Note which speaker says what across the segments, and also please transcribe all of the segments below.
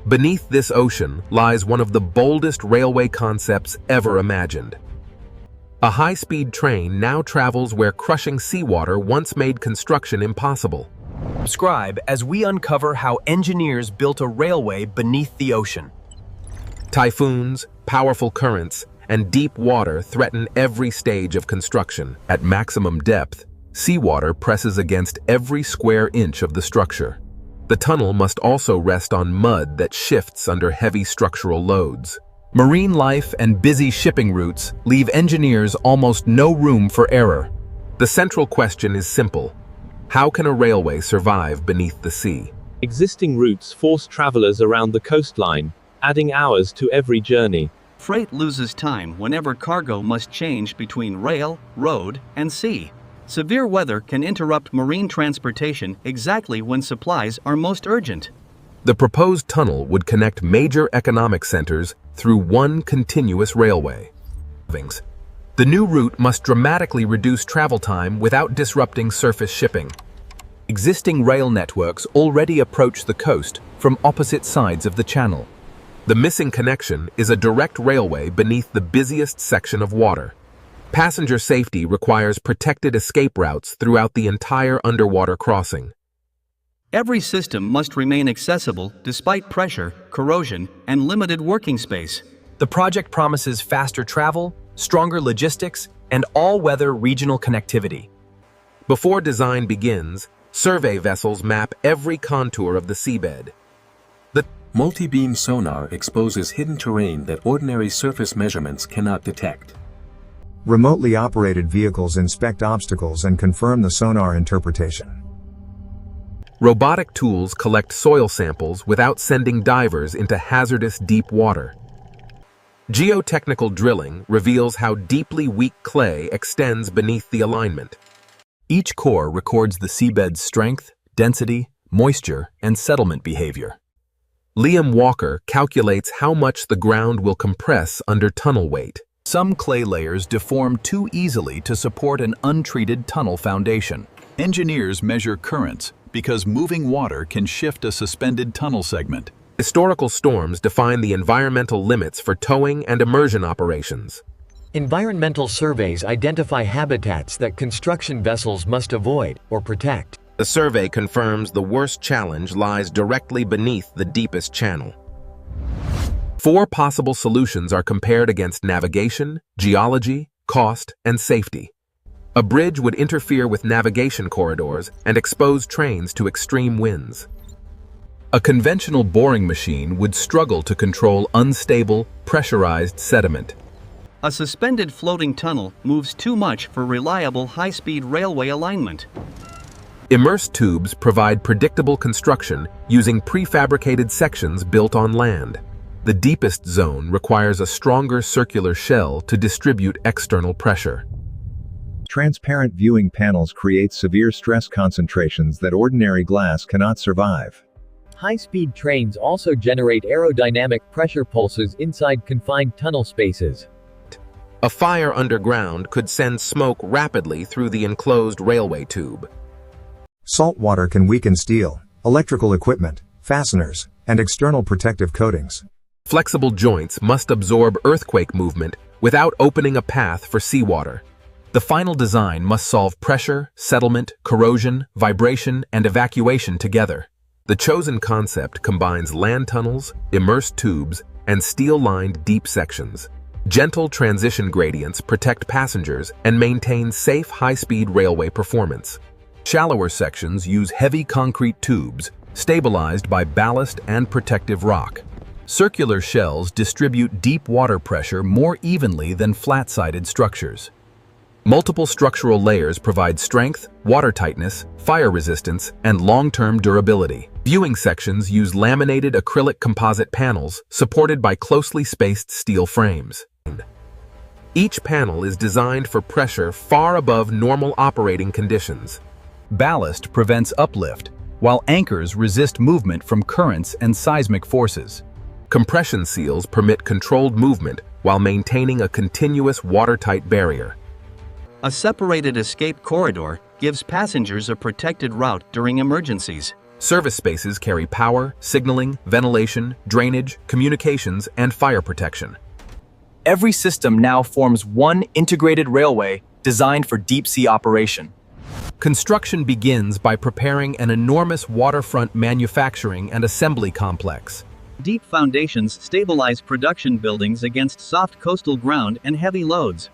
Speaker 1: Beneath this ocean lies one of the boldest railway concepts ever imagined. A high-speed train now travels where crushing seawater once made construction impossible.
Speaker 2: Subscribe as we uncover how engineers built a railway beneath the ocean.
Speaker 1: Typhoons, powerful currents, and deep water threaten every stage of construction. At maximum depth, seawater presses against every square inch of the structure. The tunnel must also rest on mud that shifts under heavy structural loads. Marine life and busy shipping routes leave engineers almost no room for error. The central question is simple: how can a railway survive beneath the sea?
Speaker 3: Existing routes force travelers around the coastline, adding hours to every journey.
Speaker 4: Freight loses time whenever cargo must change between rail, road, and sea. Severe weather can interrupt marine transportation exactly when supplies are most urgent.
Speaker 1: The proposed tunnel would connect major economic centers through one continuous railway. The new route must dramatically reduce travel time without disrupting surface shipping.
Speaker 2: Existing rail networks already approach the coast from opposite sides of the channel.
Speaker 1: The missing connection is a direct railway beneath the busiest section of water. Passenger safety requires protected escape routes throughout the entire underwater crossing.
Speaker 4: Every system must remain accessible despite pressure, corrosion, and limited working space.
Speaker 2: The project promises faster travel, stronger logistics, and all-weather regional connectivity.
Speaker 1: Before design begins, survey vessels map every contour of the seabed. The
Speaker 5: multi-beam sonar exposes hidden terrain that ordinary surface measurements cannot detect.
Speaker 6: Remotely operated vehicles inspect obstacles and confirm the sonar interpretation.
Speaker 1: robotic tools collect soil samples without sending divers into hazardous deep water. Geotechnical drilling reveals how deeply weak clay extends beneath the alignment.
Speaker 2: Each core records the seabed's strength, density, moisture, and settlement behavior.
Speaker 1: Liam Walker calculates how much the ground will compress under tunnel weight.
Speaker 2: Some clay layers deform too easily to support an untreated tunnel foundation. Engineers measure currents because moving water can shift a suspended tunnel segment.
Speaker 1: Historical storms define the environmental limits for towing and immersion operations.
Speaker 7: Environmental surveys identify habitats that construction vessels must avoid or protect.
Speaker 1: The survey confirms the worst challenge lies directly beneath the deepest channel. 4 possible solutions are compared against navigation, geology, cost, and safety. A bridge would interfere with navigation corridors and expose trains to extreme winds. A conventional boring machine would struggle to control unstable, pressurized sediment.
Speaker 4: A suspended floating tunnel moves too much for reliable high-speed railway alignment.
Speaker 1: Immersed tubes provide predictable construction using prefabricated sections built on land. The deepest zone requires a stronger circular shell to distribute external pressure.
Speaker 6: Transparent viewing panels create severe stress concentrations that ordinary glass cannot survive.
Speaker 7: High-speed trains also generate aerodynamic pressure pulses inside confined tunnel spaces.
Speaker 1: A fire underground could send smoke rapidly through the enclosed railway tube.
Speaker 6: Saltwater can weaken steel, electrical equipment, fasteners, and external protective coatings.
Speaker 1: Flexible joints must absorb earthquake movement without opening a path for seawater.
Speaker 2: The final design must solve pressure, settlement, corrosion, vibration, and evacuation together.
Speaker 1: The chosen concept combines land tunnels, immersed tubes, and steel-lined deep sections. Gentle transition gradients protect passengers and maintain safe high-speed railway performance.
Speaker 2: Shallower sections use heavy concrete tubes, stabilized by ballast and protective rock. Circular shells distribute deep water pressure more evenly than flat-sided structures.
Speaker 1: Multiple structural layers provide strength, water tightness, fire resistance, and long-term durability. Viewing sections use laminated acrylic composite panels supported by closely spaced steel frames. Each panel is designed for pressure far above normal operating conditions.
Speaker 2: Ballast prevents uplift, while anchors resist movement from currents and seismic forces.
Speaker 1: Compression seals permit controlled movement while maintaining a continuous watertight barrier.
Speaker 4: A separated escape corridor gives passengers a protected route during emergencies.
Speaker 1: Service spaces carry power, signaling, ventilation, drainage, communications, and fire protection.
Speaker 8: Every system now forms one integrated railway designed for deep-sea operation.
Speaker 1: Construction begins by preparing an enormous waterfront manufacturing and assembly complex.
Speaker 4: Deep foundations stabilize production buildings against soft coastal ground and heavy loads.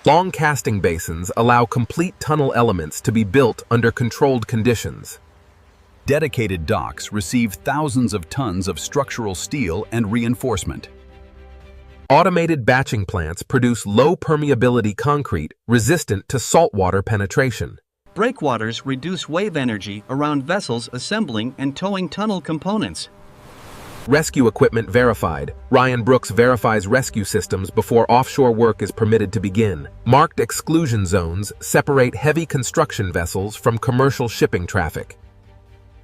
Speaker 1: Long casting basins allow complete tunnel elements to be built under controlled conditions.
Speaker 2: Dedicated docks receive thousands of tons of structural steel and reinforcement.
Speaker 1: Automated batching plants produce low permeability concrete resistant to saltwater penetration.
Speaker 4: Breakwaters reduce wave energy around vessels assembling and towing tunnel components.
Speaker 1: Rescue equipment verified. Ryan Brooks verifies rescue systems before offshore work is permitted to begin. Marked exclusion zones separate heavy construction vessels from commercial shipping traffic.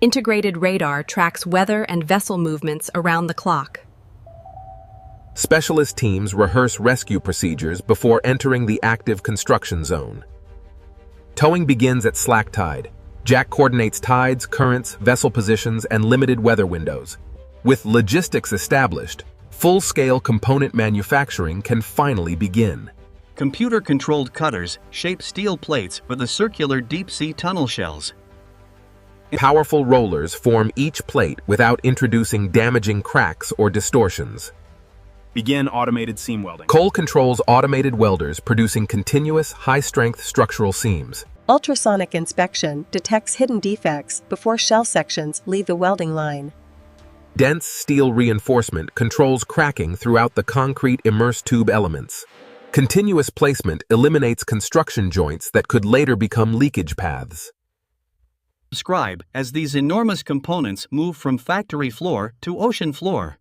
Speaker 9: Integrated radar tracks weather and vessel movements around the clock.
Speaker 1: Specialist teams rehearse rescue procedures before entering the active construction zone. Towing begins at slack tide. Jack coordinates tides, currents, vessel positions, and limited weather windows. With logistics established, full-scale component manufacturing can finally begin.
Speaker 4: Computer-controlled cutters shape steel plates with the circular deep-sea tunnel shells.
Speaker 1: Powerful rollers form each plate without introducing damaging cracks or distortions.
Speaker 2: Begin automated seam welding.
Speaker 1: Cole controls automated welders producing continuous, high-strength structural seams.
Speaker 10: Ultrasonic inspection detects hidden defects before shell sections leave the welding line.
Speaker 1: Dense steel reinforcement controls cracking throughout the concrete immersed tube elements. Continuous placement eliminates construction joints that could later become leakage paths.
Speaker 4: Subscribe as these enormous components move from factory floor to ocean floor.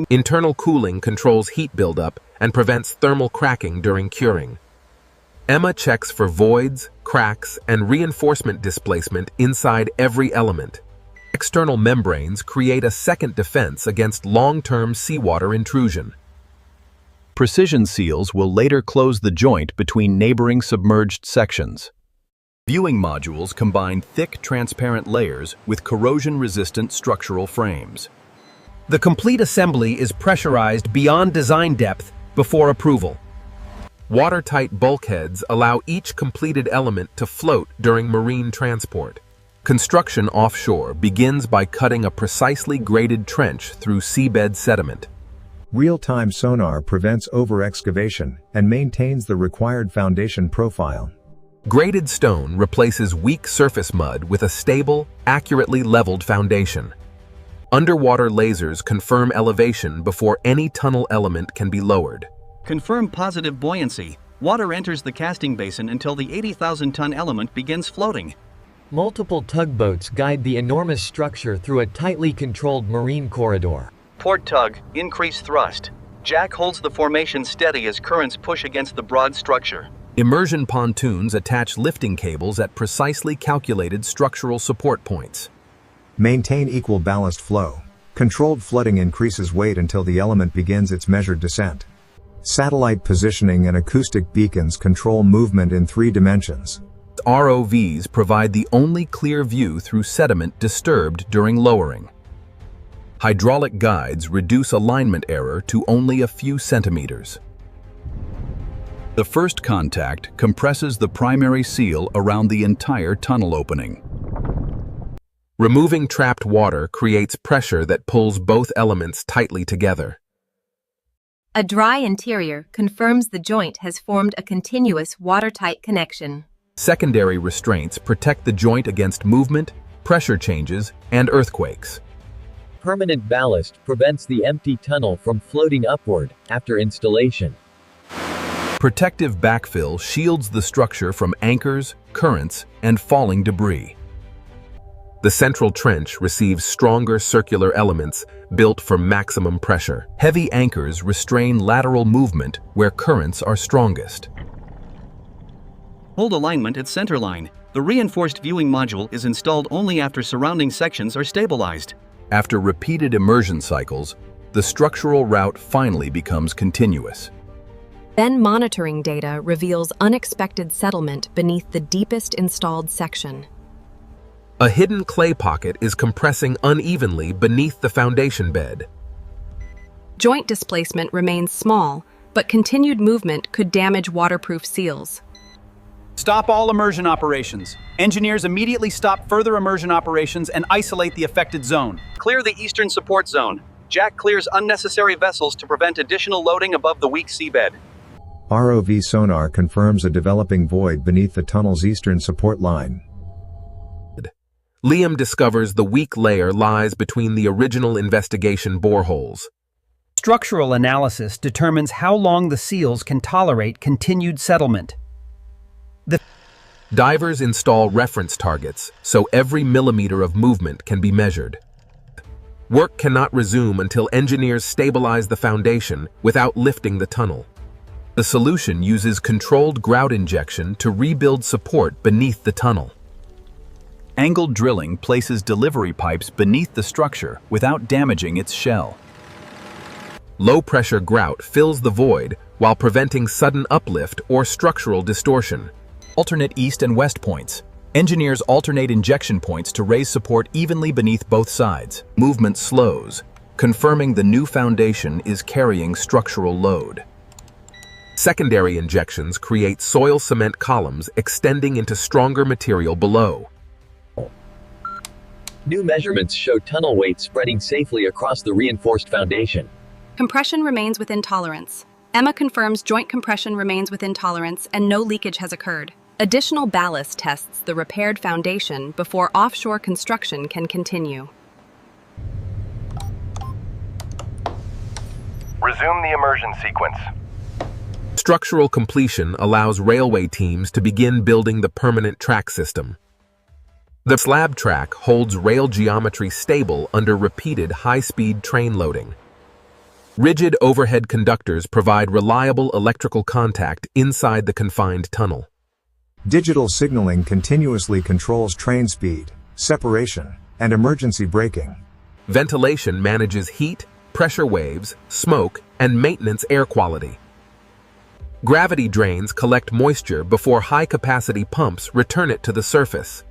Speaker 1: Internal cooling controls heat buildup and prevents thermal cracking during curing. Emma checks for voids, cracks, and reinforcement displacement inside every element. External membranes create a second defense against long-term seawater intrusion.
Speaker 2: Precision seals will later close the joint between neighboring submerged sections. Viewing modules combine thick, transparent layers with corrosion-resistant structural frames.
Speaker 1: The complete assembly is pressurized beyond design depth before approval. Watertight bulkheads allow each completed element to float during marine transport. Construction offshore begins by cutting a precisely graded trench through seabed sediment.
Speaker 6: Real-time sonar prevents over-excavation and maintains the required foundation profile.
Speaker 1: Graded stone replaces weak surface mud with a stable, accurately leveled foundation. Underwater lasers confirm elevation before any tunnel element can be lowered.
Speaker 4: Confirm positive buoyancy. Water enters the casting basin until the 80,000-ton element begins floating.
Speaker 7: Multiple tugboats guide the enormous structure through a tightly controlled marine corridor.
Speaker 4: Port tug, increase thrust. Jack holds the formation steady as currents push against the broad structure.
Speaker 1: Immersion pontoons attach lifting cables at precisely calculated structural support points.
Speaker 6: Maintain equal ballast flow. Controlled flooding increases weight until the element begins its measured descent. Satellite positioning and acoustic beacons control movement in 3 dimensions.
Speaker 1: ROVs provide the only clear view through sediment disturbed during lowering. Hydraulic guides reduce alignment error to only a few centimeters.
Speaker 2: The first contact compresses the primary seal around the entire tunnel opening.
Speaker 1: Removing trapped water creates pressure that pulls both elements tightly together.
Speaker 9: A dry interior confirms the joint has formed a continuous watertight connection.
Speaker 1: Secondary restraints protect the joint against movement, pressure changes, and earthquakes.
Speaker 7: Permanent ballast prevents the empty tunnel from floating upward after installation.
Speaker 1: Protective backfill shields the structure from anchors, currents, and falling debris. The central trench receives stronger circular elements built for maximum pressure. Heavy anchors restrain lateral movement where currents are strongest.
Speaker 4: Hold alignment at centerline. The reinforced viewing module is installed only after surrounding sections are stabilized.
Speaker 2: After repeated immersion cycles, the structural route finally becomes continuous.
Speaker 9: Then monitoring data reveals unexpected settlement beneath the deepest installed section.
Speaker 1: A hidden clay pocket is compressing unevenly beneath the foundation bed.
Speaker 11: Joint displacement remains small, but continued movement could damage waterproof seals.
Speaker 8: Stop all immersion operations. Engineers immediately stop further immersion operations and isolate the affected zone.
Speaker 4: Clear the eastern support zone. Jack clears unnecessary vessels to prevent additional loading above the weak seabed.
Speaker 6: ROV sonar confirms a developing void beneath the tunnel's eastern support line.
Speaker 1: Liam discovers the weak layer lies between the original investigation boreholes.
Speaker 12: Structural analysis determines how long the seals can tolerate continued settlement.
Speaker 1: Divers install reference targets, so every millimeter of movement can be measured. Work cannot resume until engineers stabilize the foundation without lifting the tunnel. The solution uses controlled grout injection to rebuild support beneath the tunnel.
Speaker 2: Angled drilling places delivery pipes beneath the structure without damaging its shell.
Speaker 1: Low-pressure grout fills the void while preventing sudden uplift or structural distortion.
Speaker 2: Alternate east and west points. Engineers alternate injection points to raise support evenly beneath both sides. Movement slows, confirming the new foundation is carrying structural load.
Speaker 1: Secondary injections create soil cement columns extending into stronger material below.
Speaker 7: New measurements show tunnel weight spreading safely across the reinforced foundation.
Speaker 11: Compression remains within tolerance. Emma confirms joint compression remains within tolerance and no leakage has occurred. Additional ballast tests the repaired foundation before offshore construction can continue.
Speaker 13: Resume the immersion sequence.
Speaker 1: Structural completion allows railway teams to begin building the permanent track system. The slab track holds rail geometry stable under repeated high-speed train loading. Rigid overhead conductors provide reliable electrical contact inside the confined tunnel.
Speaker 6: Digital signaling continuously controls train speed, separation, and emergency braking.
Speaker 1: Ventilation manages heat, pressure waves, smoke, and maintenance air quality. Gravity drains collect moisture before high-capacity pumps return it to the surface.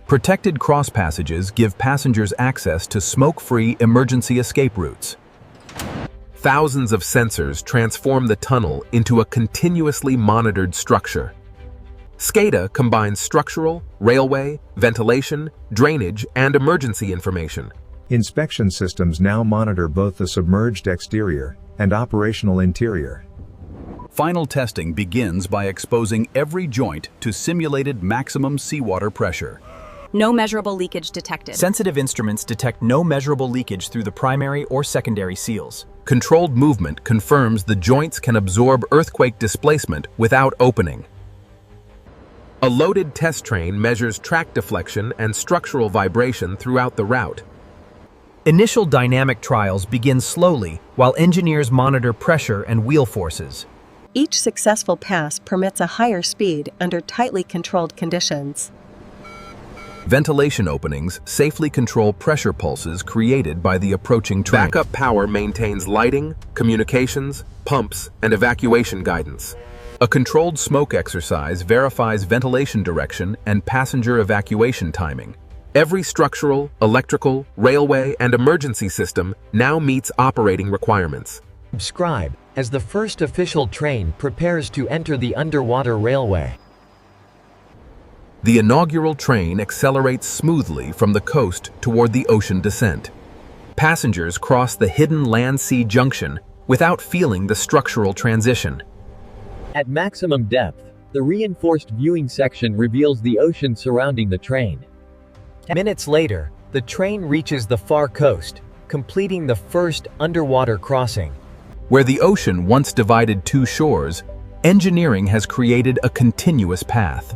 Speaker 2: Protected cross passages give passengers access to smoke-free emergency escape routes.
Speaker 1: Thousands of sensors transform the tunnel into a continuously monitored structure. SCADA combines structural, railway, ventilation, drainage, and emergency information.
Speaker 6: Inspection systems now monitor both the submerged exterior and operational interior.
Speaker 2: Final testing begins by exposing every joint to simulated maximum seawater pressure.
Speaker 11: No measurable leakage detected.
Speaker 8: Sensitive instruments detect no measurable leakage through the primary or secondary seals.
Speaker 1: Controlled movement confirms the joints can absorb earthquake displacement without opening. A loaded test train measures track deflection and structural vibration throughout the route.
Speaker 12: Initial dynamic trials begin slowly while engineers monitor pressure and wheel forces.
Speaker 10: Each successful pass permits a higher speed under tightly controlled conditions.
Speaker 2: Ventilation openings safely control pressure pulses created by the approaching train.
Speaker 1: Backup power maintains lighting, communications, pumps, and evacuation guidance.
Speaker 2: A controlled smoke exercise verifies ventilation direction and passenger evacuation timing.
Speaker 1: Every structural, electrical, railway, and emergency system now meets operating requirements.
Speaker 7: Subscribe as the first official train prepares to enter the underwater railway.
Speaker 2: The inaugural train accelerates smoothly from the coast toward the ocean descent. Passengers cross the hidden land-sea junction without feeling the structural transition.
Speaker 7: At maximum depth, the reinforced viewing section reveals the ocean surrounding the train. Minutes later, the train reaches the far coast, completing the first underwater crossing.
Speaker 2: Where the ocean once divided two shores, engineering has created a continuous path.